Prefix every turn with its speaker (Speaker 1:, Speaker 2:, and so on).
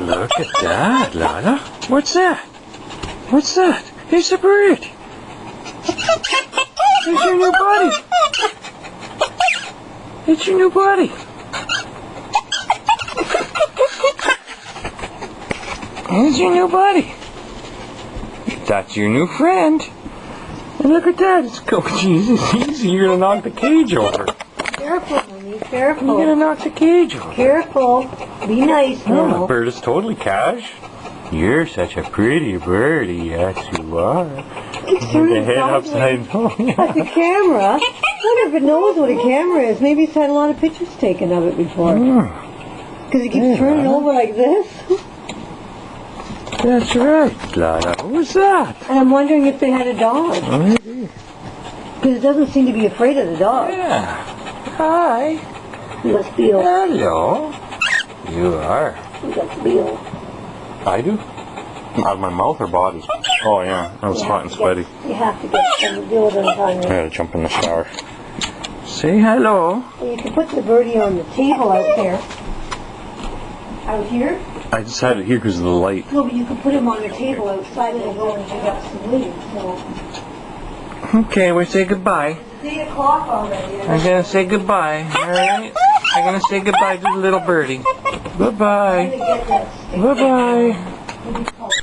Speaker 1: Look at that, Lala. What's that? What's that? It's a bird. It's your new buddy. It's your new buddy. It's your new buddy. That's your new friend. And look at that. It's Jesus. Easy. You're gonna knock the cage over.
Speaker 2: Careful, honey. Careful.
Speaker 1: You're gonna knock the cage over.
Speaker 2: Careful. Be nice now.
Speaker 1: Oh, the bird is totally cash. You're such a pretty birdie. Yes, you are.
Speaker 2: It's turning
Speaker 1: the head upside down.
Speaker 2: Like the camera. I wonder if it knows what a camera is. Maybe it's had a lot of pictures taken of it before. Because it keeps turning over like this.
Speaker 1: That's right, Lala. What was that?
Speaker 2: And I'm wondering if they had a dog.
Speaker 1: Maybe.
Speaker 2: Because it doesn't seem to be afraid of the dog.
Speaker 1: Yeah. Hi.
Speaker 2: Let's Bill.
Speaker 1: Hello. You are.
Speaker 2: Let's Bill.
Speaker 1: I do? Out of my mouth or body? Oh yeah, that was hot and sweaty.
Speaker 2: You have to get some deodorant on
Speaker 1: I
Speaker 2: you.
Speaker 1: gotta jump in the shower. Say hello.
Speaker 2: And you can put the birdie on the table out there. Out here?
Speaker 1: I just had it here because of the light.
Speaker 2: No, but you can put him on the table outside and it'll go and pick up some leaves. So.
Speaker 1: Okay, we say goodbye.
Speaker 2: It's 8 o'clock already.
Speaker 1: I'm gonna say goodbye, alright? I'm gonna say goodbye to the little birdie. Goodbye. Bye-bye.